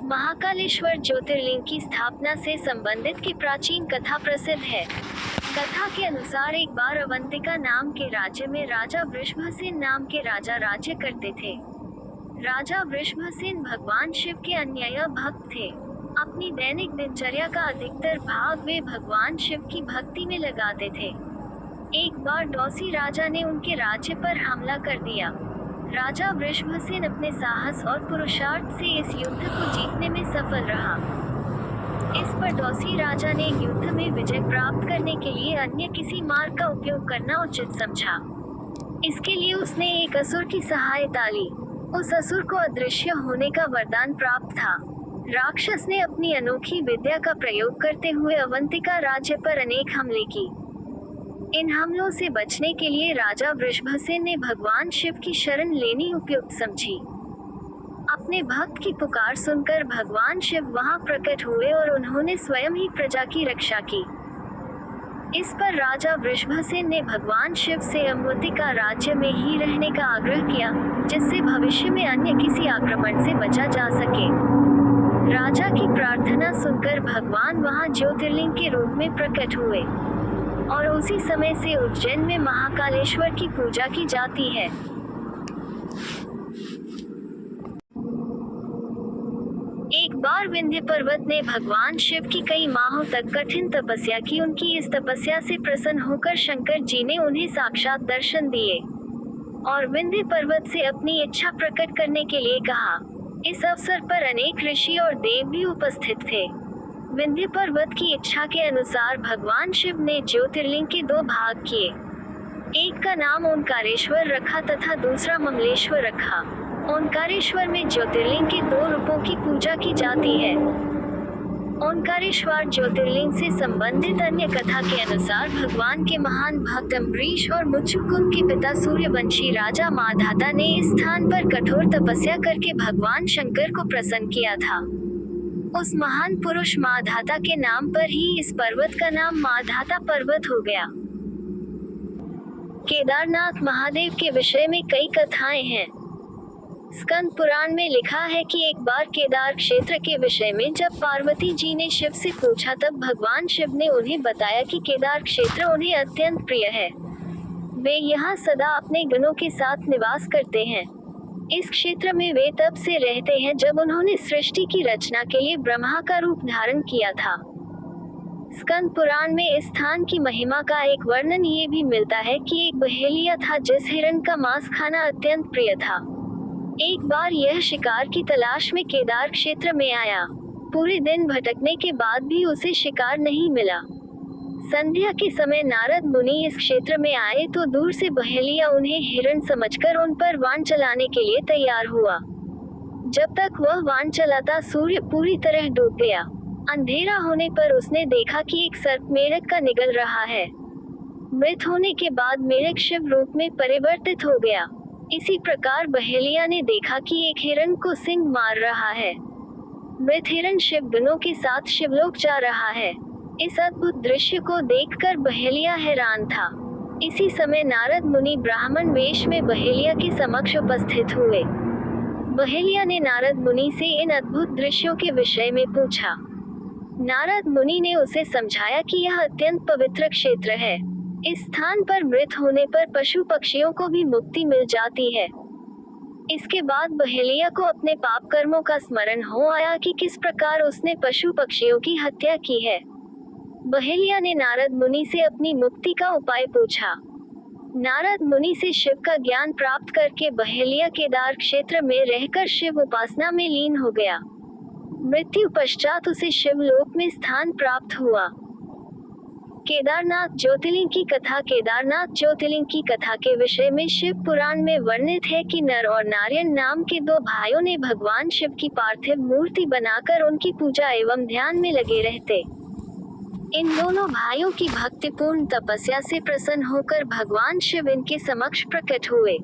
महाकालेश्वर ज्योतिर्लिंग की स्थापना से संबंधित की प्राचीन कथा प्रसिद्ध है। कथा के अनुसार एक बार अवंतिका नाम के राज्य में राजा वृषभसेन नाम के राजा राज्य करते थे। राजा वृषभसेन भगवान शिव के अन्यायी भक्त थे। अपनी दैनिक दिनचर्या का अधिकतर भाग वे भगवान शिव की भक्ति में लगाते थे। एक बार डौसी राजा ने उनके राज्य पर हमला कर दिया। राजा वृषभसेन अपने साहस और पुरुषार्थ से इस युद्ध को जीतने में सफल रहा। इस पर डौसी राजा ने युद्ध में विजय प्राप्त करने के लिए अन्य किसी मार्ग का उपयोग करना उचित समझा। इसके लिए उसने एक असुर की सहायता ली। उस असुर को अदृश्य होने का वरदान प्राप्त था। राक्षस ने अपनी अनोखी विद्या का प्रयोग करते हुए अवंतिका राज्य पर अनेक हमले की। इन हमलों से बचने के लिए राजा वृषभसेन ने भगवान शिव की शरण लेनी उपयुक्त समझी। अपने भक्त की पुकार सुनकर भगवान शिव वहां प्रकट हुए और उन्होंने स्वयं ही प्रजा की रक्षा की। इस पर राजा वृषभसेन ने भगवान शिव से अवंतिका राज्य में ही रहने का आग्रह किया, जिससे भविष्य में अन्य किसी आक्रमण से बचा जा सके। राजा की प्रार्थना सुनकर भगवान वहां ज्योतिर्लिंग के रूप में प्रकट हुए और उसी समय से उज्जैन में महाकालेश्वर की पूजा की जाती है। एक बार विंध्य पर्वत ने भगवान शिव की कई माहों तक कठिन तपस्या की। उनकी इस तपस्या से प्रसन्न होकर शंकर जी ने उन्हें साक्षात दर्शन दिए और विंध्य पर्वत से अपनी इच्छा प्रकट करने के लिए कहा। इस अवसर पर अनेक ऋषि और देव भी उपस्थित थे। विंध्य पर्वत की इच्छा के अनुसार भगवान शिव ने ज्योतिर्लिंग के दो भाग किए। एक का नाम ओंकारेश्वर रखा तथा दूसरा ममलेश्वर रखा। ओंकारेश्वर में ज्योतिर्लिंग के दो रूपों की पूजा की जाती है। ओंकारेश्वर ज्योतिर्लिंग से संबंधित अन्य कथा के अनुसार भगवान के महान भक्त अम्बरीश और मुचुकुंद के पिता सूर्यवंशी राजा माधाता ने इस स्थान पर कठोर तपस्या करके भगवान शंकर को प्रसन्न किया था। उस महान पुरुष माधाता के नाम पर ही इस पर्वत का नाम माधाता पर्वत हो गया। केदारनाथ महादेव के विषय में कई कथाएं हैं। स्कंद पुराण में लिखा है कि एक बार केदार क्षेत्र के विषय में जब पार्वती जी ने शिव से पूछा, तब भगवान शिव ने उन्हें बताया कि केदार क्षेत्र उन्हें अत्यंत प्रिय है। वे यहाँ सदा अपने गणों के साथ निवास करते हैं। इस क्षेत्र में वे तब से रहते हैं जब उन्होंने सृष्टि की रचना के लिए ब्रह्मा का रूप धारण किया था। स्कंद पुराण में इस स्थान की महिमा का एक वर्णन ये भी मिलता है कि एक बहेलिया था जिस हिरण का मांस खाना अत्यंत प्रिय था। एक बार यह शिकार की तलाश में केदार क्षेत्र में आया। पूरे दिन भटकने के बाद भी उसे शिकार नहीं मिला। संध्या के समय नारद मुनि इस क्षेत्र में आए तो दूर से बहेलिया उन्हें हिरण समझकर उन पर बाण चलाने के लिए तैयार हुआ। जब तक वह बाण चलाता सूर्य पूरी तरह डूब गया। अंधेरा होने पर उसने देखा कि एक सर्प मेढक का निगल रहा है। मृत होने के बाद मेढक शिव रूप में परिवर्तित हो गया। इसी प्रकार बहेलिया ने देखा कि एक हिरण को सिंह मार रहा है। मृत हिरण शिव गणों के साथ शिवलोक जा रहा है। इस अद्भुत दृश्य को देखकर बहेलिया हैरान था। इसी समय नारद मुनि ब्राह्मण वेश में बहेलिया के समक्ष उपस्थित हुए। बहेलिया ने नारद मुनि से इन अद्भुत दृश्यों के विषय में पूछा। नारद मुनि ने उसे समझाया कि यह अत्यंत पवित्र क्षेत्र है। इस स्थान पर मृत होने पर पशु पक्षियों को भी मुक्ति मिल जाती है। इसके बाद बहेलिया को अपने पाप कर्मों का स्मरण हो आया कि किस प्रकार उसने पशु पक्षियों की हत्या की है। बहेलिया ने नारद मुनि से अपनी मुक्ति का उपाय पूछा। नारद मुनि से शिव का ज्ञान प्राप्त करके बहेलिया केदार क्षेत्र में रहकर शिव उपासना में लीन हो गया। मृत्यु पश्चात उसे शिवलोक में स्थान प्राप्त हुआ। केदारनाथ ज्योतिर्लिंग की कथा। केदारनाथ ज्योतिर्लिंग की कथा के विषय में शिव पुराण में वर्णित है कि नर और नारायण नाम के दो भाइयों ने भगवान शिव की पार्थिव मूर्ति बनाकर उनकी पूजा एवं ध्यान में लगे रहते। इन दोनों भाइयों की भक्तिपूर्ण तपस्या से प्रसन्न होकर भगवान शिव इनके समक्ष प्रकट हुए।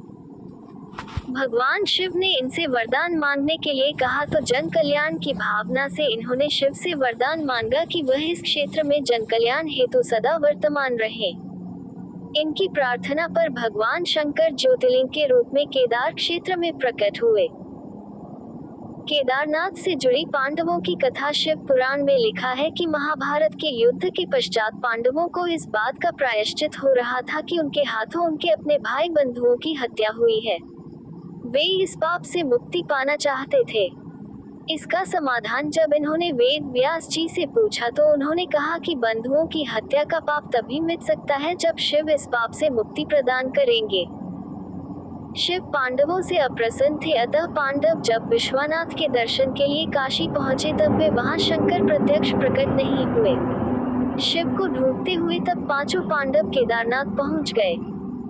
भगवान शिव ने इनसे वरदान मांगने के लिए कहा तो जन कल्याण की भावना से इन्होंने शिव से वरदान मांगा कि वह इस क्षेत्र में जन कल्याण हेतु सदा वर्तमान रहे। इनकी प्रार्थना पर भगवान शंकर ज्योतिर्लिंग के रूप में केदार क्षेत्र में प्रकट हुए। केदारनाथ से जुड़ी पांडवों की कथा। शिव पुराण में लिखा है कि महाभारत के युद्ध के पश्चात पांडवों को इस बात का प्रायश्चित हो रहा था कि उनके हाथों उनके अपने भाई बंधुओं की हत्या हुई है। वे इस पाप से मुक्ति पाना चाहते थे। इसका समाधान जब इन्होंने वेद व्यास जी से पूछा तो उन्होंने कहा कि बंधुओं की हत्या का पाप तभी मिट सकता है जब शिव इस पाप से मुक्ति प्रदान करेंगे। शिव पांडवों से अप्रसन्न थे, अतः पांडव जब विश्वनाथ के दर्शन के लिए काशी पहुंचे तब वे वहां शंकर प्रत्यक्ष प्रकट नहीं हुए। शिव को ढूंढते हुए तब पांचों पांडव केदारनाथ पहुंच गए।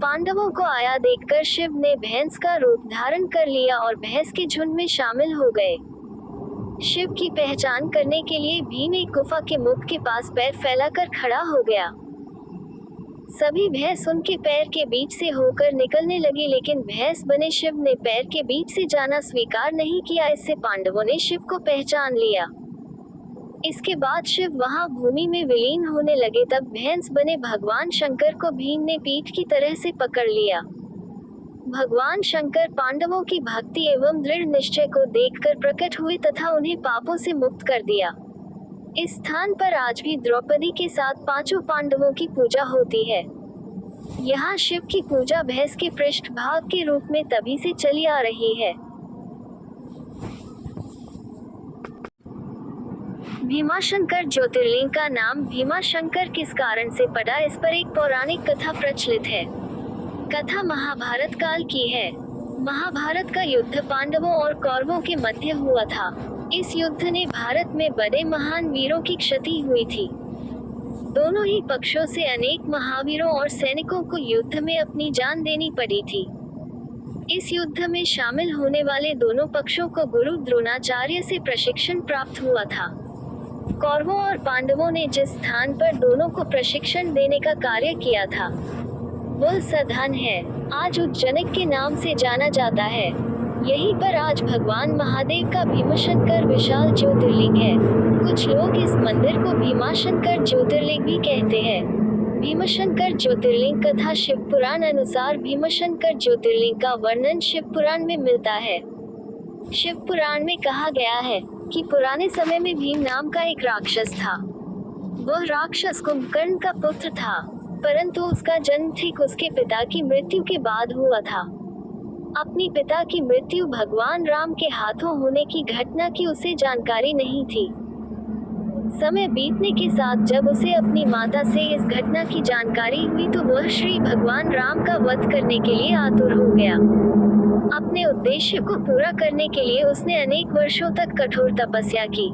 पांडवों को आया देखकर शिव ने भैंस का रूप धारण कर लिया और भैंस के झुंड में शामिल हो गए। शिव की पहचान करने के लिए भीम एक गुफा के मुख के पास पैर फैलाकर खड़ा हो गया। सभी भैंस उनके पैर के बीच से होकर निकलने लगी, लेकिन भैंस बने शिव ने पैर के बीच से जाना स्वीकार नहीं किया। इससे पांडवों ने शिव को पहचान लिया। इसके बाद शिव वहां भूमि में विलीन होने लगे। तब भैंस बने भगवान शंकर को भीम ने पीठ की तरह से पकड़ लिया। भगवान शंकर पांडवों की भक्ति एवं दृढ़ निश्चय को देखकर प्रकट हुए तथा उन्हें पापों से मुक्त कर दिया। इस स्थान पर आज भी द्रौपदी के साथ पांचों पांडवों की पूजा होती है। यहाँ शिव की पूजा भैंस के पृष्ठभाग के रूप में तभी से चली आ रही है। भीमाशंकर ज्योतिर्लिंग का नाम भीमाशंकर किस कारण से पड़ा, इस पर एक पौराणिक कथा प्रचलित है। कथा महाभारत काल की है। महाभारत का युद्ध पांडवों और कौरवों के मध्य हुआ था। इस युद्ध ने भारत में बड़े महान वीरों की क्षति हुई थी। दोनों ही पक्षों से अनेक महावीरों और सैनिकों को युद्ध में अपनी जान देनी पड़ी थी। इस युद्ध में शामिल होने वाले दोनों पक्षों को गुरु द्रोणाचार्य से प्रशिक्षण प्राप्त हुआ था। कौरवों और पांडवों ने जिस स्थान पर दोनों को प्रशिक्षण देने का कार्य किया था वह सधन है, आज उज्जैनिक के नाम से जाना जाता है। यहीं पर आज भगवान महादेव का भीमाशंकर विशाल ज्योतिर्लिंग है। कुछ लोग इस मंदिर को भीमाशंकर ज्योतिर्लिंग भी कहते हैं। भीमाशंकर ज्योतिर्लिंग कथा शिव पुराण अनुसार भीमाशंकर ज्योतिर्लिंग का वर्णन शिव पुराण में मिलता है। शिव पुराण में कहा गया है कि पुराने समय में भीम नाम का एक राक्षस था। वह राक्षस कुंभकर्ण का पुत्र था, परंतु उसका जन्म ठीक उसके पिता की मृत्यु के बाद हुआ था। अपनी पिता की मृत्यु भगवान राम के हाथों होने की घटना की उसे जानकारी नहीं थी। समय बीतने के साथ जब उसे अपनी माता से इस घटना की जानकारी हुई तो वह श्री भगवान राम का वध करने के लिए आतुर हो गया। अपने उद्देश्य को पूरा करने के लिए उसने अनेक वर्षों तक कठोर तपस्या की।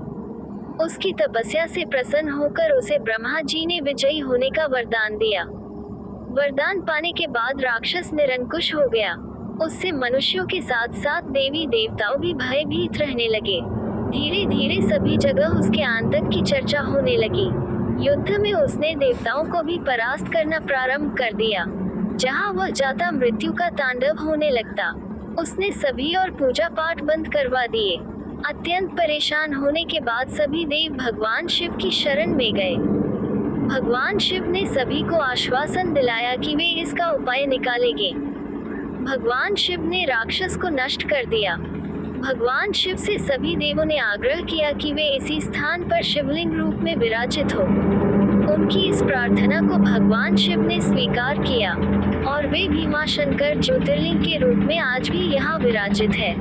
उसकी तपस्या से प्रसन्न होकर उसे ब्रह्मा जी ने विजयी होने का वरदान दिया। वरदान पाने के बाद राक्षस निरंकुश हो गया। उससे मनुष्यों के साथ साथ देवी देवताओं भी भयभीत रहने लगे। धीरे धीरे सभी जगह उसके आतंक की चर्चा होने लगी। युद्ध में उसने देवताओं को भी परास्त करना प्रारंभ कर दिया। जहां वह जाता मृत्यु का तांडव होने लगता। उसने सभी और पूजा पाठ बंद करवा दिए। अत्यंत परेशान होने के बाद सभी देव भगवान शिव की शरण में गए। भगवान शिव ने सभी को आश्वासन दिलाया कि वे इसका उपाय निकालेंगे। भगवान शिव ने राक्षस को नष्ट कर दिया। भगवान शिव से सभी देवों ने आग्रह किया कि वे इसी स्थान पर शिवलिंग रूप में विराजित हो। उनकी इस प्रार्थना को भगवान शिव ने स्वीकार किया और वे भीमाशंकर ज्योतिर्लिंग के रूप में आज भी यहाँ विराजित है।